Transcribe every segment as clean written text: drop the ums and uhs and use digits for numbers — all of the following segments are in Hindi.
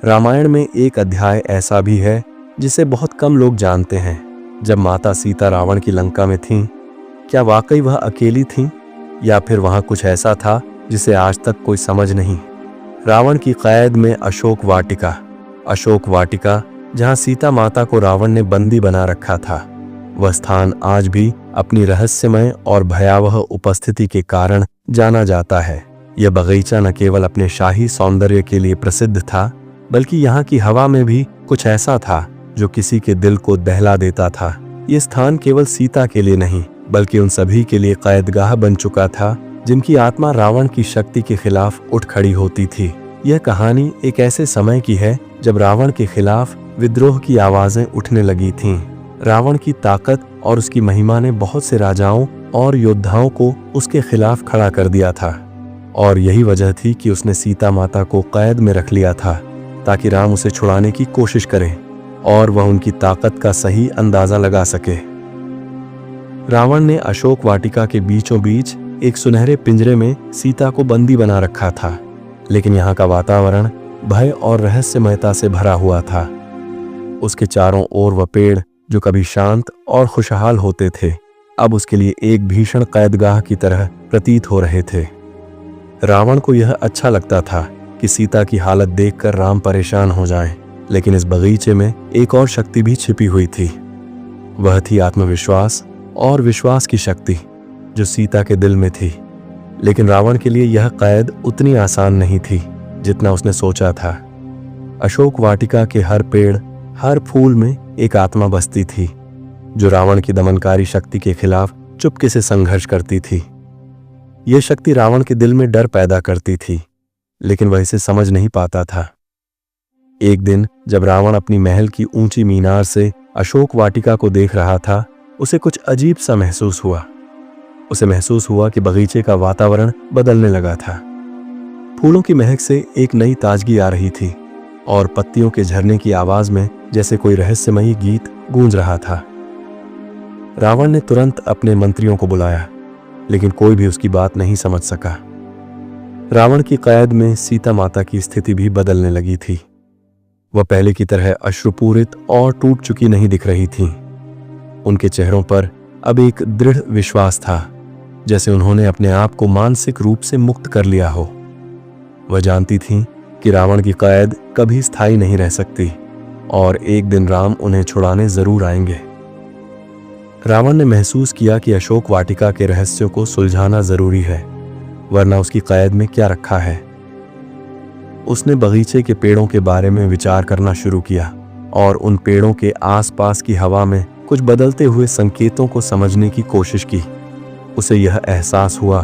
रामायण में एक अध्याय ऐसा भी है जिसे बहुत कम लोग जानते हैं। जब माता सीता रावण की लंका में थीं, क्या वाकई वह अकेली थीं या फिर वहां कुछ ऐसा था जिसे आज तक कोई समझ नहीं। रावण की कैद में अशोक वाटिका जहां सीता माता को रावण ने बंदी बना रखा था, वह स्थान आज भी अपनी रहस्यमय और भयावह उपस्थिति के कारण जाना जाता है। यह बगीचा न केवल अपने शाही सौंदर्य के लिए प्रसिद्ध था, बल्कि यहाँ की हवा में भी कुछ ऐसा था जो किसी के दिल को दहला देता था। ये स्थान केवल सीता के लिए नहीं, बल्कि उन सभी के लिए कैदगाह बन चुका था जिनकी आत्मा रावण की शक्ति के खिलाफ उठ खड़ी होती थी। यह कहानी एक ऐसे समय की है जब रावण के खिलाफ विद्रोह की आवाजें उठने लगी थीं। रावण की ताकत और उसकी महिमा ने बहुत से राजाओं और योद्धाओं को उसके खिलाफ खड़ा कर दिया था, और यही वजह थी कि उसने सीता माता को कैद में रख लिया था ताकि राम उसे छुड़ाने की कोशिश करे और वह उनकी ताकत का सही अंदाजा लगा सके। रावण ने अशोक वाटिका के बीचों बीच एक सुनहरे पिंजरे में सीता को बंदी बना रखा था, लेकिन यहाँ का वातावरण भय और रहस्यमयता से भरा हुआ था। उसके चारों ओर वह पेड़ जो कभी शांत और खुशहाल होते थे, अब उसके लिए एक भीषण कैदगाह की तरह प्रतीत हो रहे थे। रावण को यह अच्छा लगता था कि सीता की हालत देखकर राम परेशान हो जाएं, लेकिन इस बगीचे में एक और शक्ति भी छिपी हुई थी। वह थी आत्मविश्वास और विश्वास की शक्ति जो सीता के दिल में थी। लेकिन रावण के लिए यह कैद उतनी आसान नहीं थी जितना उसने सोचा था। अशोक वाटिका के हर पेड़, हर फूल में एक आत्मा बसती थी जो रावण की दमनकारी शक्ति के खिलाफ चुपके से संघर्ष करती थी। यह शक्ति रावण के दिल में डर पैदा करती थी, लेकिन वह इसे समझ नहीं पाता था। एक दिन जब रावण अपनी महल की ऊंची मीनार से अशोक वाटिका को देख रहा था, उसे कुछ अजीब सा महसूस हुआ। उसे महसूस हुआ कि बगीचे का वातावरण बदलने लगा था। फूलों की महक से एक नई ताजगी आ रही थी और पत्तियों के झरने की आवाज में जैसे कोई रहस्यमयी गीत गूंज रहा था। रावण ने तुरंत अपने मंत्रियों को बुलाया, लेकिन कोई भी उसकी बात नहीं समझ सका। रावण की कैद में सीता माता की स्थिति भी बदलने लगी थी। वह पहले की तरह अश्रुपूरित और टूट चुकी नहीं दिख रही थीं। उनके चेहरों पर अब एक दृढ़ विश्वास था, जैसे उन्होंने अपने आप को मानसिक रूप से मुक्त कर लिया हो। वह जानती थीं कि रावण की कैद कभी स्थायी नहीं रह सकती और एक दिन राम उन्हें छुड़ाने जरूर आएंगे। रावण ने महसूस किया कि अशोक वाटिका के रहस्यों को सुलझाना जरूरी है, वरना उसकी कैद में क्या रखा है। उसने बगीचे के पेड़ों के बारे में विचार करना शुरू किया और उन पेड़ों के आसपास की हवा में कुछ बदलते हुए संकेतों को समझने की कोशिश की। उसे यह एहसास हुआ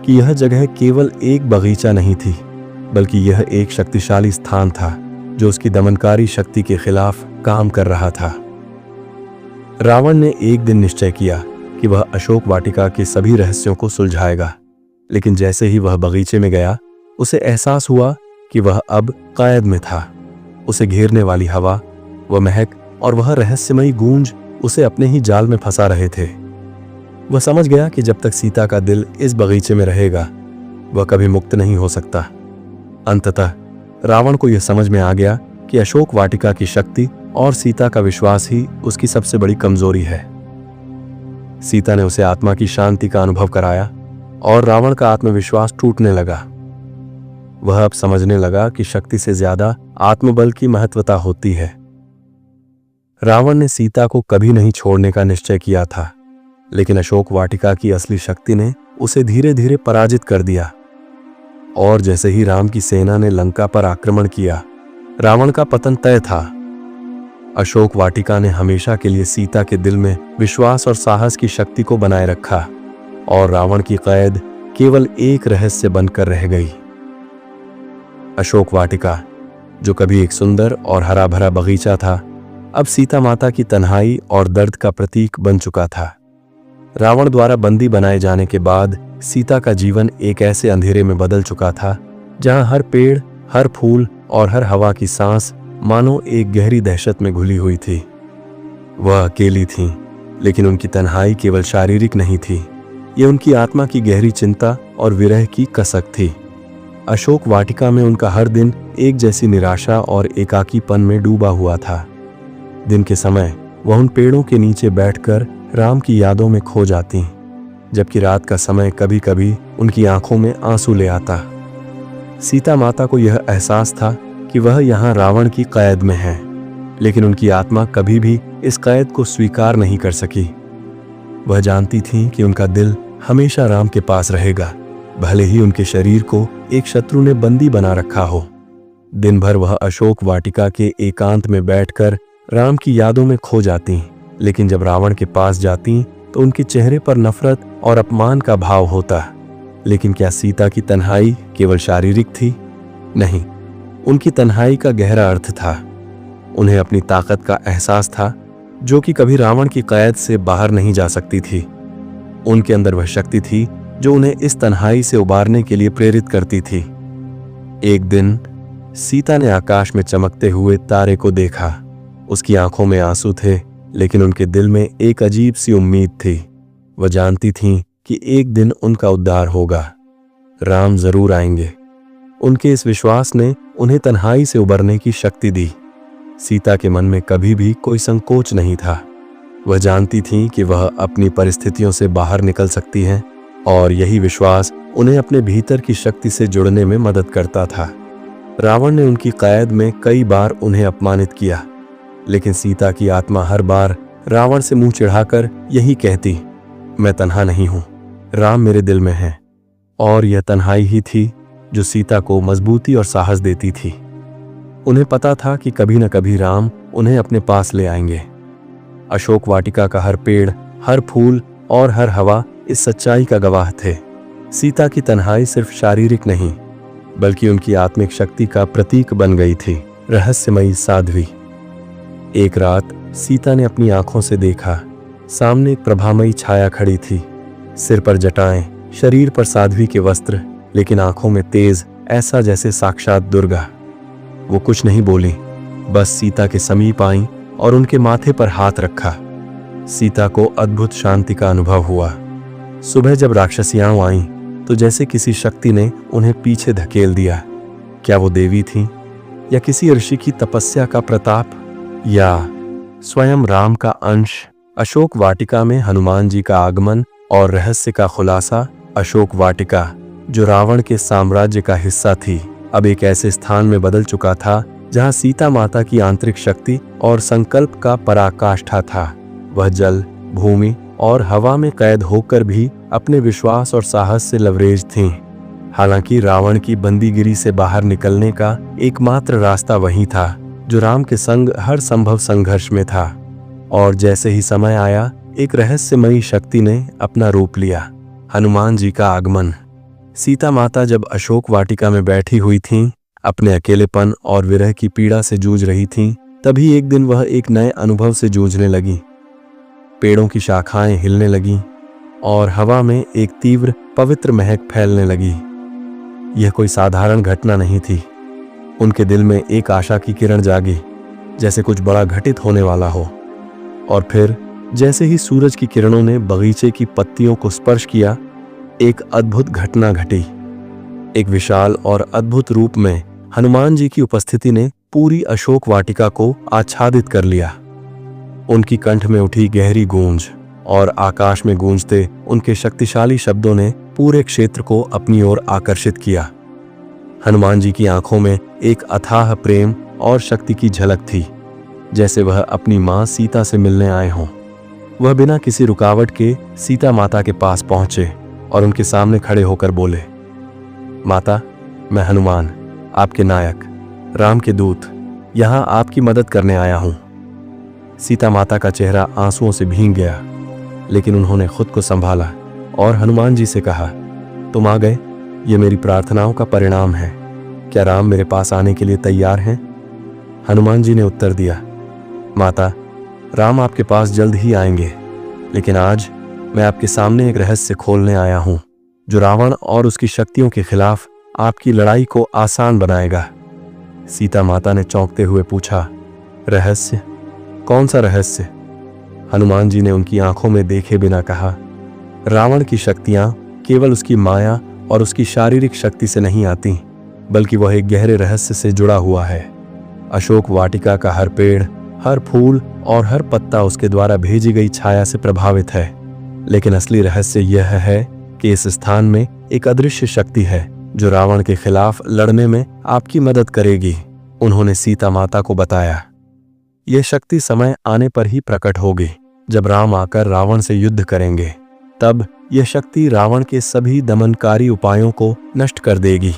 कि यह जगह केवल एक बगीचा नहीं थी, बल्कि यह एक शक्तिशाली स्थान था जो उसकी दमनकारी शक्ति के खिलाफ काम कर रहा था। रावण ने एक दिन निश्चय किया कि वह अशोक वाटिका के सभी रहस्यों को सुलझाएगा, लेकिन जैसे ही वह बगीचे में गया, उसे एहसास हुआ कि वह अब कैद में था। उसे घेरने वाली हवा, वह महक और वह रहस्यमयी गूंज उसे अपने ही जाल में फंसा रहे थे। वह समझ गया कि जब तक सीता का दिल इस बगीचे में रहेगा, वह कभी मुक्त नहीं हो सकता। अंततः रावण को यह समझ में आ गया कि अशोक वाटिका की शक्ति और सीता का विश्वास ही उसकी सबसे बड़ी कमजोरी है। सीता ने उसे आत्मा की शांति का अनुभव कराया और रावण का आत्मविश्वास टूटने लगा। वह अब समझने लगा कि शक्ति से ज्यादा आत्मबल की महत्वता होती है। रावण ने सीता को कभी नहीं छोड़ने का निश्चय किया था, लेकिन अशोक वाटिका की असली शक्ति ने उसे धीरे धीरे पराजित कर दिया। और जैसे ही राम की सेना ने लंका पर आक्रमण किया, रावण का पतन तय था। अशोक वाटिका ने हमेशा के लिए सीता के दिल में विश्वास और साहस की शक्ति को बनाए रखा और रावण की कैद केवल एक रहस्य बनकर रह गई। अशोक वाटिका, जो कभी एक सुंदर और हरा भरा बगीचा था, अब सीता माता की तन्हाई और दर्द का प्रतीक बन चुका था। रावण द्वारा बंदी बनाए जाने के बाद सीता का जीवन एक ऐसे अंधेरे में बदल चुका था जहां हर पेड़, हर फूल और हर हवा की सांस मानो एक गहरी दहशत में घुली हुई थी। वह अकेली थीं, लेकिन उनकी तन्हाई केवल शारीरिक नहीं थी, ये उनकी आत्मा की गहरी चिंता और विरह की कसक थी। अशोक वाटिका में उनका हर दिन एक जैसी निराशा और एकाकीपन में डूबा हुआ था। दिन के समय वह उन पेड़ों के नीचे बैठकर राम की यादों में खो जाती, जबकि रात का समय कभी कभी उनकी आंखों में आंसू ले आता। सीता माता को यह एहसास था कि वह यहाँ रावण की कैद में है, लेकिन उनकी आत्मा कभी भी इस कैद को स्वीकार नहीं कर सकी। वह जानती थी कि उनका दिल हमेशा राम के पास रहेगा, भले ही उनके शरीर को एक शत्रु ने बंदी बना रखा हो। दिन भर वह अशोक वाटिका के एकांत में बैठकर राम की यादों में खो जाती, लेकिन जब रावण के पास जाती तो उनके चेहरे पर नफरत और अपमान का भाव होता। लेकिन क्या सीता की तन्हाई केवल शारीरिक थी? नहीं, उनकी तन्हाई का गहरा अर्थ था। उन्हें अपनी ताकत का एहसास था, जो कि कभी रावण की कैद से बाहर नहीं जा सकती थी। उनके अंदर वह शक्ति थी जो उन्हें इस तन्हाई से उबारने के लिए प्रेरित करती थी। एक दिन सीता ने आकाश में चमकते हुए तारे को देखा। उसकी आंखों में आंसू थे, लेकिन उनके दिल में एक अजीब सी उम्मीद थी। वह जानती थीं कि एक दिन उनका उद्धार होगा, राम जरूर आएंगे। उनके इस विश्वास ने उन्हें तन्हाई से उबरने की शक्ति दी। सीता के मन में कभी भी कोई संकोच नहीं था। वह जानती थीं कि वह अपनी परिस्थितियों से बाहर निकल सकती हैं, और यही विश्वास उन्हें अपने भीतर की शक्ति से जुड़ने में मदद करता था। रावण ने उनकी कैद में कई बार उन्हें अपमानित किया, लेकिन सीता की आत्मा हर बार रावण से मुंह चिढ़ाकर यही कहती, मैं तन्हा नहीं हूं, राम मेरे दिल में है। और यह तन्हाई ही थी जो सीता को मजबूती और साहस देती थी। उन्हें पता था कि कभी न कभी राम उन्हें अपने पास ले आएंगे। अशोक वाटिका का हर पेड़, हर फूल और हर हवा इस सच्चाई का गवाह थे। सीता की तन्हाई सिर्फ शारीरिक नहीं, बल्कि उनकी आत्मिक शक्ति का प्रतीक बन गई थी। रहस्यमयी साध्वी। एक रात सीता ने अपनी आंखों से देखा, सामने एक प्रभामयी छाया खड़ी थी। सिर पर जटाएं, शरीर पर साध्वी के वस्त्र, लेकिन आंखों में तेज, ऐसा जैसे साक्षात दुर्गा। वो कुछ नहीं बोली, बस सीता के समीप आईं और उनके माथे पर हाथ रखा। सीता को अद्भुत शांति का अनुभव हुआ। सुबह जब राक्षसियां आईं तो जैसे किसी शक्ति ने उन्हें पीछे धकेल दिया। क्या वो देवी थीं, या किसी ऋषि की तपस्या का प्रताप, या स्वयं राम का अंश? अशोक वाटिका में हनुमान जी का आगमन और रहस्य का खुलासा। अशोक वाटिका, जो रावण के साम्राज्य का हिस्सा थी, अब एक ऐसे स्थान में बदल चुका था जहां सीता माता की आंतरिक शक्ति और संकल्प का पराकाष्ठा था। वह जल, भूमि और हवा में कैद होकर भी अपने विश्वास और साहस से लवरेज थीं। हालांकि रावण की बंदीगिरी से बाहर निकलने का एकमात्र रास्ता वही था जो राम के संग हर संभव संघर्ष में था। और जैसे ही समय आया, एक रहस्यमयी शक्ति ने अपना रूप लिया, हनुमान जी का आगमन। सीता माता जब अशोक वाटिका में बैठी हुई थीं, अपने अकेलेपन और विरह की पीड़ा से जूझ रही थीं, तभी एक दिन वह एक नए अनुभव से जूझने लगी। पेड़ों की शाखाएं हिलने लगीं और हवा में एक तीव्र पवित्र महक फैलने लगी। यह कोई साधारण घटना नहीं थी। उनके दिल में एक आशा की किरण जागी, जैसे कुछ बड़ा घटित होने वाला हो। और फिर जैसे ही सूरज की किरणों ने बगीचे की पत्तियों को स्पर्श किया, एक अद्भुत घटना घटी। एक विशाल और अद्भुत रूप में हनुमान जी की उपस्थिति ने पूरी अशोक वाटिका को आच्छादित कर लिया। उनकी कंठ में उठी गहरी गूंज और आकाश में गूंजते उनके शक्तिशाली शब्दों ने पूरे क्षेत्र को अपनी ओर आकर्षित किया। हनुमान जी की आंखों में एक अथाह प्रेम और शक्ति की झलक थी, जैसे वह अपनी मां सीता से मिलने आए हों। वह बिना किसी रुकावट के सीता माता के पास पहुंचे और उनके सामने खड़े होकर बोले, माता, मैं हनुमान, आपके नायक, राम के दूत, यहां आपकी मदद करने आया हूं। सीता माता का चेहरा आंसुओं से भीग गया, लेकिन उन्होंने खुद को संभाला और हनुमान जी से कहा, तुम आ गए, ये मेरी प्रार्थनाओं का परिणाम है। क्या राम मेरे पास आने के लिए तैयार हैं? हनुमान जी ने उत्तर दिया, माता, राम आपके पास जल्द ही आएंगे, लेकिन आज मैं आपके सामने एक रहस्य खोलने आया हूं, जो रावण और उसकी शक्तियों के खिलाफ आपकी लड़ाई को आसान बनाएगा। सीता माता ने चौंकते हुए पूछा, रहस्य? कौन सा रहस्य? हनुमान जी ने उनकी आंखों में देखे बिना कहा, रावण की शक्तियां केवल उसकी माया और उसकी शारीरिक शक्ति से नहीं आती, बल्कि वह एक गहरे रहस्य से जुड़ा हुआ है। अशोक वाटिका का हर पेड़, हर फूल और हर पत्ता उसके द्वारा भेजी गई छाया से प्रभावित है। लेकिन असली रहस्य यह है कि इस स्थान में एक अदृश्य शक्ति है जो रावण के खिलाफ लड़ने में आपकी मदद करेगी, उन्होंने सीता माता को बताया। यह शक्ति समय आने पर ही प्रकट होगी, जब राम आकर रावण से युद्ध करेंगे। तब यह शक्ति रावण के सभी दमनकारी उपायों को नष्ट कर देगी।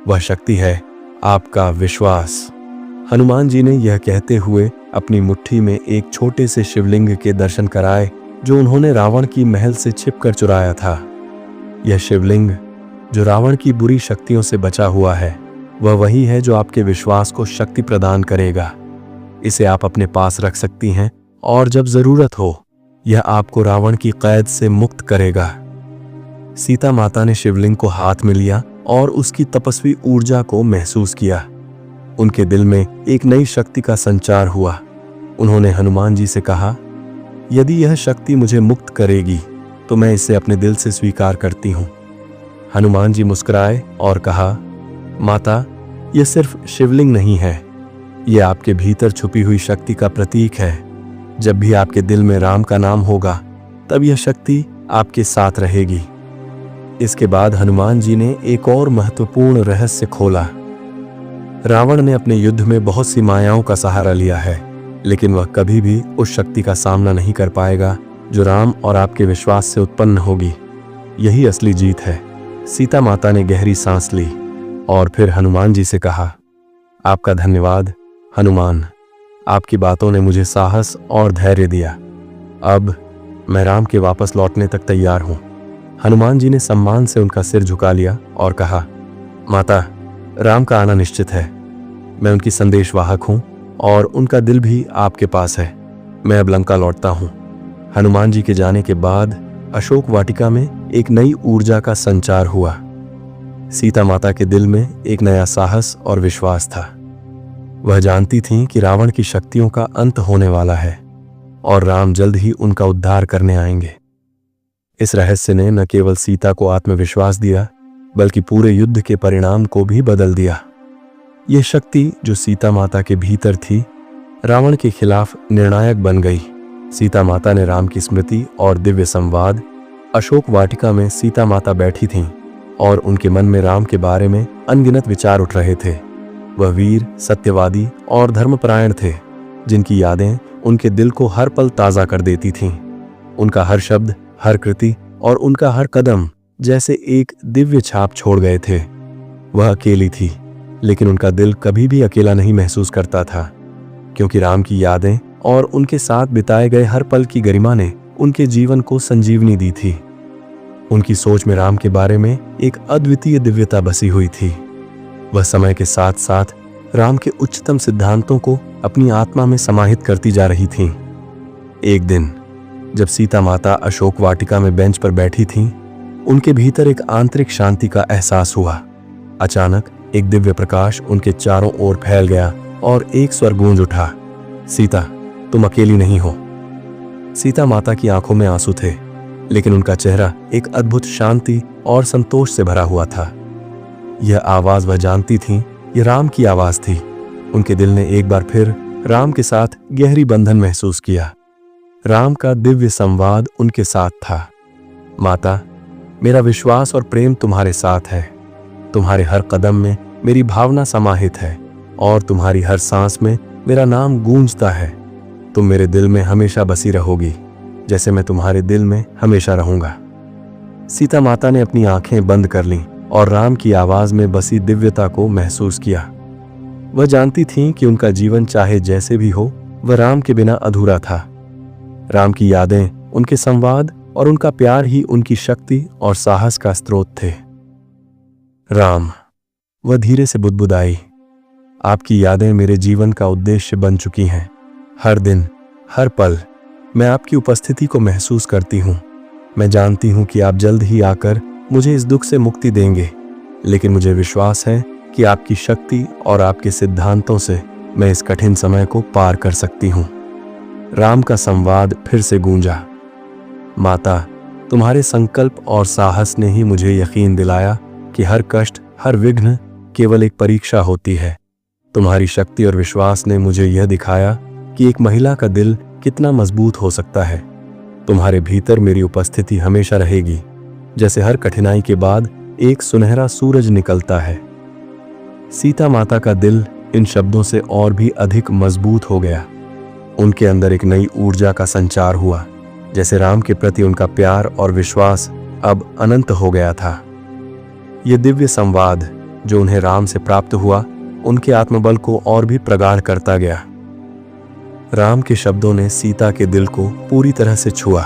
वह शक्ति है आपका विश्वास। हनुमान जी ने यह कहते हुए अपनी मुट्ठी में एक छोटे से शिवलिंग के दर्शन कराए जो उन्होंने रावण की महल से छिपकर चुराया था। यह शिवलिंग जो रावण की बुरी शक्तियों से बचा हुआ है, वह वही है जो आपके विश्वास को शक्ति प्रदान करेगा। इसे आप अपने पास रख सकती हैं और जब जरूरत हो यह आपको रावण की कैद से मुक्त करेगा। सीता माता ने शिवलिंग को हाथ में लिया और उसकी तपस्वी ऊर्जा को महसूस किया। उनके दिल में एक नई शक्ति का संचार हुआ। उन्होंने हनुमान जी से कहा, यदि यह शक्ति मुझे मुक्त करेगी तो मैं इसे अपने दिल से स्वीकार करती हूँ। हनुमान जी मुस्कुराए और कहा, माता, यह सिर्फ शिवलिंग नहीं है, यह आपके भीतर छुपी हुई शक्ति का प्रतीक है। जब भी आपके दिल में राम का नाम होगा तब यह शक्ति आपके साथ रहेगी। इसके बाद हनुमान जी ने एक और महत्वपूर्ण रहस्य खोला। रावण ने अपने युद्ध में बहुत सी मायाओं का सहारा लिया है, लेकिन वह कभी भी उस शक्ति का सामना नहीं कर पाएगा जो राम और आपके विश्वास से उत्पन्न होगी। यही असली जीत है। सीता माता ने गहरी सांस ली और फिर हनुमान जी से कहा, आपका धन्यवाद हनुमान, आपकी बातों ने मुझे साहस और धैर्य दिया। अब मैं राम के वापस लौटने तक तैयार हूं। हनुमान जी ने सम्मान से उनका सिर झुका लिया और कहा, माता, राम का आना निश्चित है। मैं उनकी संदेशवाहक हूं और उनका दिल भी आपके पास है। मैं अब लंका लौटता हूं। हनुमान जी के जाने के बाद अशोक वाटिका में एक नई ऊर्जा का संचार हुआ। सीता माता के दिल में एक नया साहस और विश्वास था। वह जानती थीं कि रावण की शक्तियों का अंत होने वाला है और राम जल्द ही उनका उद्धार करने आएंगे। इस रहस्य ने न केवल सीता को आत्मविश्वास दिया, बल्कि पूरे युद्ध के परिणाम को भी बदल दिया। यह शक्ति जो सीता माता के भीतर थी, रावण के खिलाफ निर्णायक बन गई। सीता माता ने राम की स्मृति और दिव्य संवाद। अशोक वाटिका में सीता माता बैठी थीं और उनके मन में राम के बारे में अनगिनत विचार उठ रहे थे। वह वीर, सत्यवादी और धर्मपरायण थे, जिनकी यादें उनके दिल को हर पल ताज़ा कर देती थीं। उनका हर शब्द, हर कृति और उनका हर कदम जैसे एक दिव्य छाप छोड़ गए थे। वह अकेली थी, लेकिन उनका दिल कभी भी अकेला नहीं महसूस करता था, क्योंकि राम की यादें और उनके साथ बिताए गए हर पल की गरिमा ने उनके जीवन को संजीवनी दी थी। उनकी सोच में राम के बारे में एक अद्वितीय दिव्यता बसी हुई थी। वह समय के साथ साथ राम के उच्चतम सिद्धांतों को अपनी आत्मा में समाहित करती जा रही थीं। एक दिन जब सीता माता अशोक वाटिका में बेंच पर बैठी थीं, उनके भीतर एक आंतरिक शांति का एहसास हुआ। अचानक एक दिव्य प्रकाश उनके चारों ओर फैल गया और एक स्वर गूंज उठा, सीता, तुम अकेली नहीं हो। सीता माता की आंखों में आंसू थे, लेकिन उनका चेहरा एक अद्भुत शांति और संतोष से भरा हुआ था। यह आवाज वह जानती थीं, यह राम की आवाज थी। उनके दिल ने एक बार फिर राम के साथ गहरी बंधन महसूस किया। राम का दिव्य संवाद उनके साथ था, माता, मेरा विश्वास और प्रेम तुम्हारे साथ है। तुम्हारे हर कदम में मेरी भावना समाहित है और तुम्हारी हर सांस में मेरा नाम गूंजता है। तुम मेरे दिल में हमेशा बसी रहोगी, जैसे मैं तुम्हारे दिल में हमेशा रहूंगा। सीता माता ने अपनी आंखें बंद कर लीं और राम की आवाज में बसी दिव्यता को महसूस किया। वह जानती थीं कि उनका जीवन चाहे जैसे भी हो, वह राम के बिना अधूरा था। राम की यादें, उनके संवाद और उनका प्यार ही उनकी शक्ति और साहस का स्रोत थे। राम, वह धीरे से बुदबुदाई, आपकी यादें मेरे जीवन का उद्देश्य बन चुकी हैं। हर दिन, हर पल मैं आपकी उपस्थिति को महसूस करती हूँ। मैं जानती हूँ कि आप जल्द ही आकर मुझे इस दुख से मुक्ति देंगे, लेकिन मुझे विश्वास है कि आपकी शक्ति और आपके सिद्धांतों से मैं इस कठिन समय को पार कर सकती हूँ। राम का संवाद फिर से गूंजा, माता, तुम्हारे संकल्प और साहस ने ही मुझे यकीन दिलाया कि हर कष्ट, हर विघ्न केवल एक परीक्षा होती है। तुम्हारी शक्ति और विश्वास ने मुझे यह दिखाया कि एक महिला का दिल कितना मजबूत हो सकता है। तुम्हारे भीतर मेरी उपस्थिति हमेशा रहेगी, जैसे हर कठिनाई के बाद एक सुनहरा सूरज निकलता है। सीता माता का दिल इन शब्दों से और भी अधिक मजबूत हो गया। उनके अंदर एक नई ऊर्जा का संचार हुआ, जैसे राम के प्रति उनका प्यार और विश्वास अब अनंत हो गया था। यह दिव्य संवाद जो उन्हें राम से प्राप्त हुआ, उनके आत्मबल को और भी प्रगाढ़ करता गया। राम के शब्दों ने सीता के दिल को पूरी तरह से छुआ।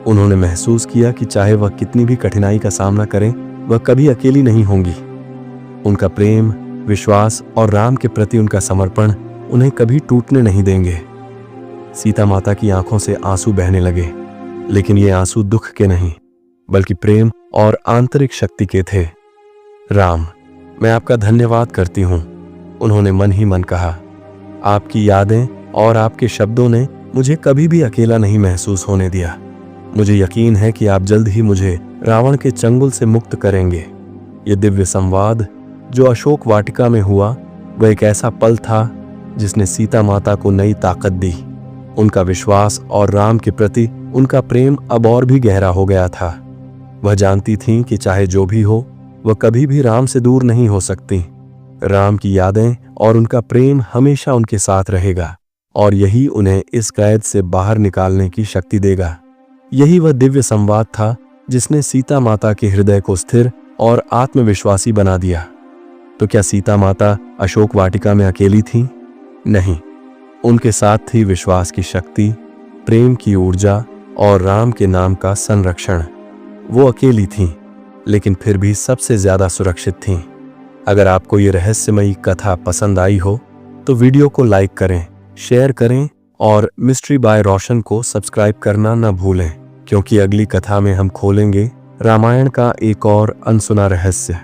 उन्होंने महसूस किया कि चाहे वह कितनी भी कठिनाई का सामना करें, वह कभी अकेली नहीं होंगी। उनका प्रेम, विश्वास और राम के प्रति उनका समर्पण उन्हें कभी टूटने नहीं देंगे। सीता माता की आंखों से आंसू बहने लगे, लेकिन ये आंसू दुख के नहीं, बल्कि प्रेम और आंतरिक शक्ति के थे। राम, मैं आपका धन्यवाद करती हूँ, उन्होंने मन ही मन कहा। आपकी यादें और आपके शब्दों ने मुझे कभी भी अकेला नहीं महसूस होने दिया। मुझे यकीन है कि आप जल्द ही मुझे रावण के चंगुल से मुक्त करेंगे। ये दिव्य संवाद जो अशोक वाटिका में हुआ, वह एक ऐसा पल था जिसने सीता माता को नई ताकत दी। उनका विश्वास और राम के प्रति उनका प्रेम अब और भी गहरा हो गया था। वह जानती थीं कि चाहे जो भी हो, वह कभी भी राम से दूर नहीं हो सकती। राम की यादें और उनका प्रेम हमेशा उनके साथ रहेगा, और यही उन्हें इस कैद से बाहर निकालने की शक्ति देगा। यही वह दिव्य संवाद था जिसने सीता माता के हृदय को स्थिर और आत्मविश्वासी बना दिया। तो क्या सीता माता अशोक वाटिका में अकेली थीं? नहीं, उनके साथ थी विश्वास की शक्ति, प्रेम की ऊर्जा और राम के नाम का संरक्षण। वो अकेली थीं, लेकिन फिर भी सबसे ज्यादा सुरक्षित थीं। अगर आपको ये रहस्यमयी कथा पसंद आई हो तो वीडियो को लाइक करें, शेयर करें और मिस्ट्री बाय रोशन को सब्सक्राइब करना न भूलें, क्योंकि अगली कथा में हम खोलेंगे रामायण का एक और अनसुना रहस्य।